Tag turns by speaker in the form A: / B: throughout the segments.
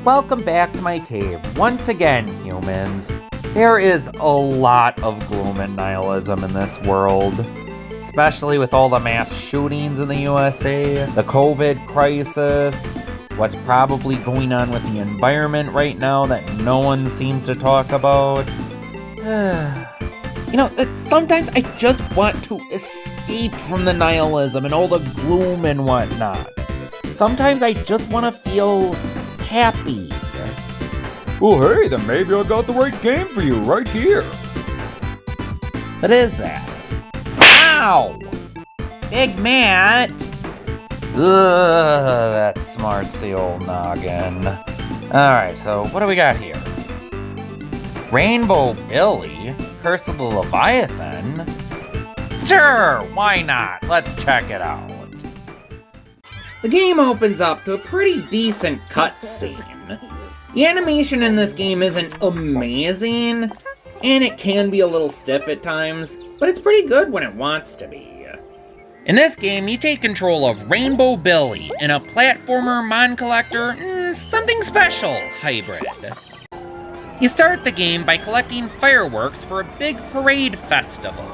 A: Welcome back to my cave. Once again, humans. There is a lot of gloom and nihilism in this world. Especially with all the mass shootings in the USA, the COVID crisis, what's probably going on with the environment right now that no one seems to talk about. Sometimes I just want to escape from the nihilism and all the gloom and whatnot. Sometimes I just want to feel happy.
B: Well, hey, then maybe I got the right game for you right here.
A: What is that? Ow! Big Matt! Ugh, that smartsy old noggin. Alright, so what do we got here? Rainbow Billy? Curse of the Leviathan? Sure, why not? Let's check it out. The game opens up to a pretty decent cutscene. The animation in this game isn't amazing, and it can be a little stiff at times, but it's pretty good when it wants to be. In this game, you take control of Rainbow Billy in a platformer Mon Collector, something special hybrid. You start the game by collecting fireworks for a big parade festival.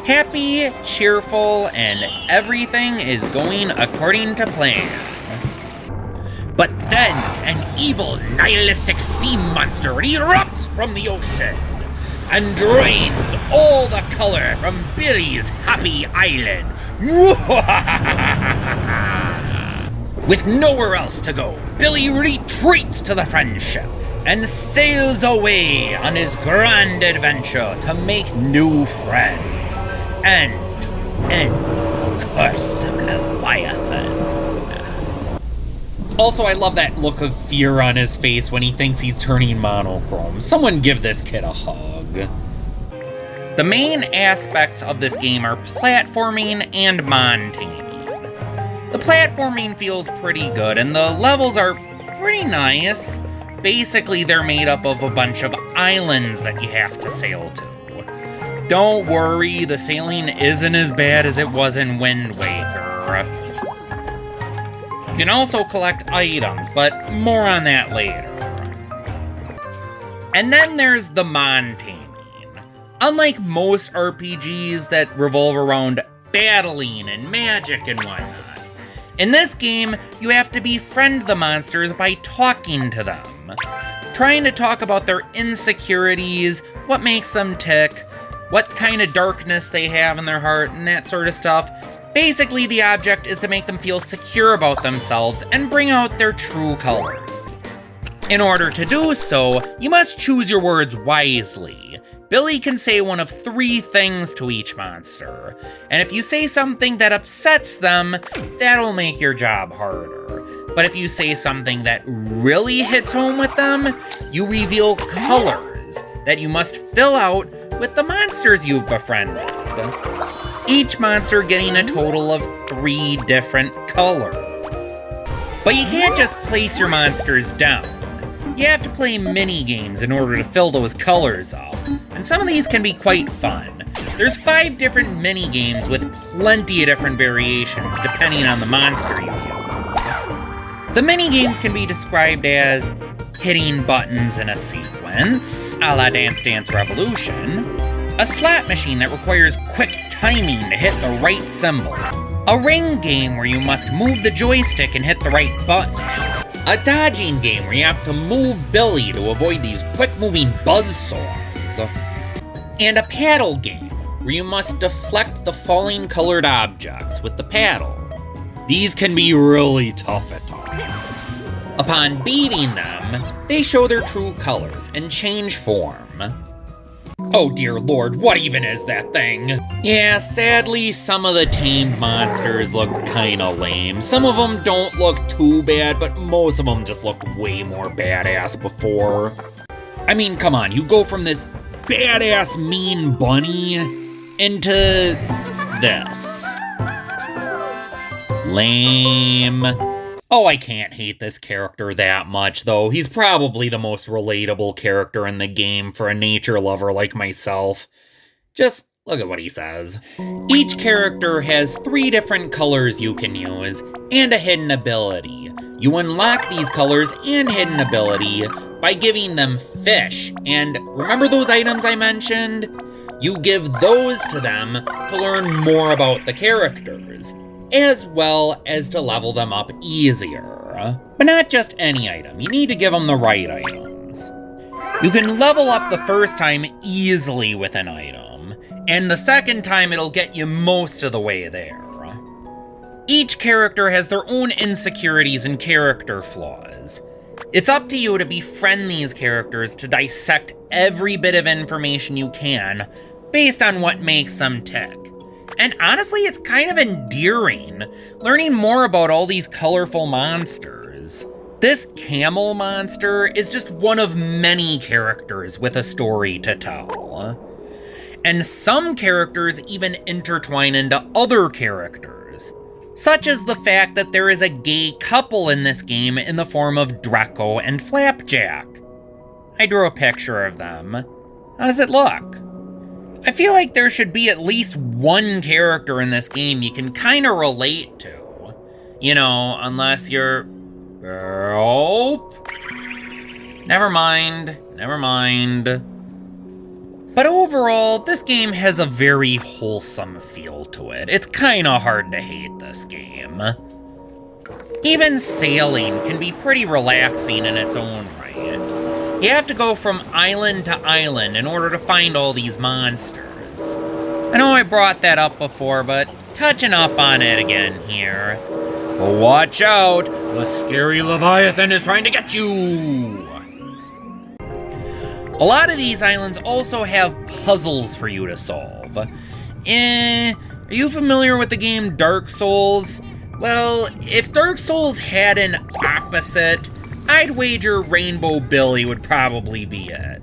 A: Happy, cheerful, and everything is going according to plan. But then, an evil, nihilistic sea monster erupts from the ocean and drains all the color from Billy's happy island. With nowhere else to go, Billy retreats to the friendship and sails away on his grand adventure to make new friends and to end the curse of Leviathan. Also, I love that look of fear on his face when he thinks he's turning monochrome. Someone give this kid a hug. The main aspects of this game are platforming and Mon-Taming. The platforming feels pretty good, and the levels are pretty nice. Basically, they're made up of a bunch of islands that you have to sail to. Don't worry, the sailing isn't as bad as it was in Wind Waker. You can also collect items, but more on that later. And then there's the Mon-Taming. Unlike most RPGs that revolve around battling and magic and whatnot, in this game, you have to befriend the monsters by talking to them. Trying to talk about their insecurities, what makes them tick, what kind of darkness they have in their heart, and that sort of stuff. Basically, the object is to make them feel secure about themselves and bring out their true colors. In order to do so, you must choose your words wisely. Billy can say one of 3 things to each monster, and if you say something that upsets them, that'll make your job harder. But if you say something that really hits home with them, you reveal colors that you must fill out with the monsters you've befriended. Each monster getting a total of 3 different colors. But you can't just place your monsters down. You have to play mini-games in order to fill those colors up, and some of these can be quite fun. There's 5 different mini-games with plenty of different variations depending on the monster you use. The mini-games can be described as hitting buttons in a sequence, a la Dance Dance Revolution, a slot machine that requires quick timing to hit the right symbol, a ring game where you must move the joystick and hit the right buttons, a dodging game where you have to move Billy to avoid these quick-moving buzzsaws, and a paddle game where you must deflect the falling colored objects with the paddle. These can be really tough at times. Upon beating them, they show their true colors and change form. Oh dear lord, what even is that thing? Yeah, sadly, some of the tamed monsters look kinda lame. Some of them don't look too bad, but most of them just looked way more badass before. I mean, come on, you go from this badass mean bunny into this. Lame. Oh, I can't hate this character that much, though. He's probably the most relatable character in the game for a nature lover like myself. Just look at what he says. Each character has 3 different colors you can use, and a hidden ability. You unlock these colors and hidden ability by giving them fish, and remember those items I mentioned? You give those to them to learn more about the characters, as well as to level them up easier. But not just any item, you need to give them the right items. You can level up the first time easily with an item, and the second time it'll get you most of the way there. Each character has their own insecurities and character flaws. It's up to you to befriend these characters to dissect every bit of information you can based on what makes them tick. And honestly, it's kind of endearing, learning more about all these colorful monsters. This camel monster is just one of many characters with a story to tell. And some characters even intertwine into other characters, such as the fact that there is a gay couple in this game in the form of Draco and Flapjack. I drew a picture of them. How does it look? I feel like there should be at least one character in this game you can kind of relate to. You know, unless you're... Baalf? Never mind. But overall, this game has a very wholesome feel to it. It's kinda hard to hate this game. Even sailing can be pretty relaxing in its own right. You have to go from island to island in order to find all these monsters. I know I brought that up before, but touching up on it again here. But watch out, the scary Leviathan is trying to get you! A lot of these islands also have puzzles for you to solve. Are you familiar with the game Dark Souls? Well, if Dark Souls had an opposite, I'd wager Rainbow Billy would probably be it.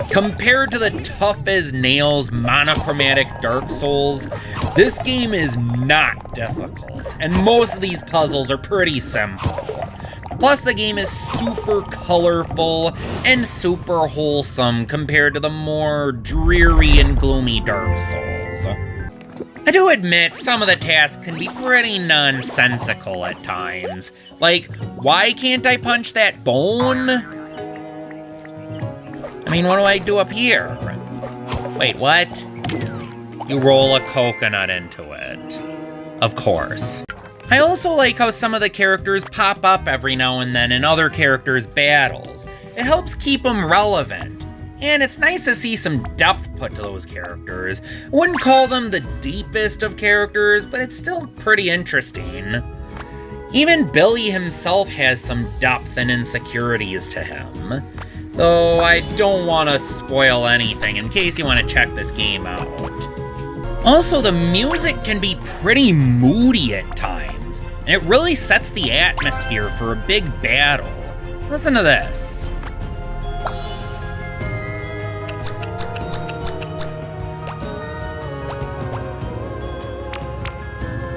A: Compared to the tough-as-nails monochromatic Dark Souls, this game is not difficult, and most of these puzzles are pretty simple. Plus, the game is super colorful and super wholesome compared to the more dreary and gloomy Dark Souls. I do admit some of the tasks can be pretty nonsensical at times. Like, why can't I punch that bone? I mean, what do I do up here? Wait, what? You roll a coconut into it. Of course. I also like how some of the characters pop up every now and then in other characters' battles. It helps keep them relevant. And it's nice to see some depth put to those characters. I wouldn't call them the deepest of characters, but it's still pretty interesting. Even Billy himself has some depth and insecurities to him. Though I don't want to spoil anything in case you want to check this game out. Also, the music can be pretty moody at times, and it really sets the atmosphere for a big battle. Listen to this.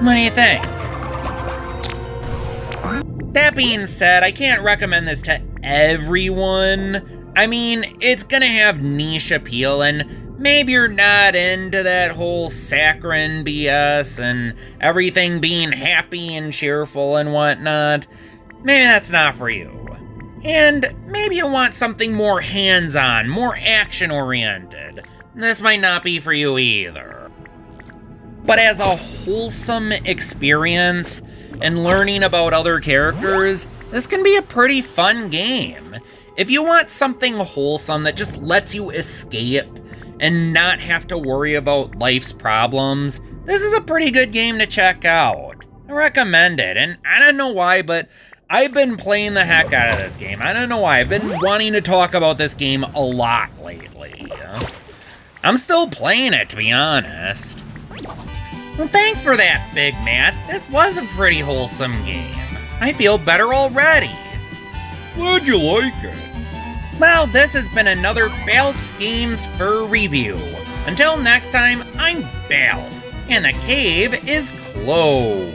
A: What do you think? That being said, I can't recommend this to everyone. I mean, it's gonna have niche appeal, and maybe you're not into that whole saccharine BS and everything being happy and cheerful and whatnot. Maybe that's not for you. And maybe you want something more hands-on, more action-oriented. This might not be for you either. But as a wholesome experience and learning about other characters, this can be a pretty fun game. If you want something wholesome that just lets you escape and not have to worry about life's problems, this is a pretty good game to check out. I recommend it, and I don't know why, but I've been playing the heck out of this game. I don't know why. I've been wanting to talk about this game a lot lately. I'm still playing it, to be honest. Well, thanks for that, Big Matt. This was a pretty wholesome game. I feel better already.
B: Glad you like it.
A: Well, this has been another Baalf's Games Fur review. Until next time, I'm Baalf, and the cave is closed.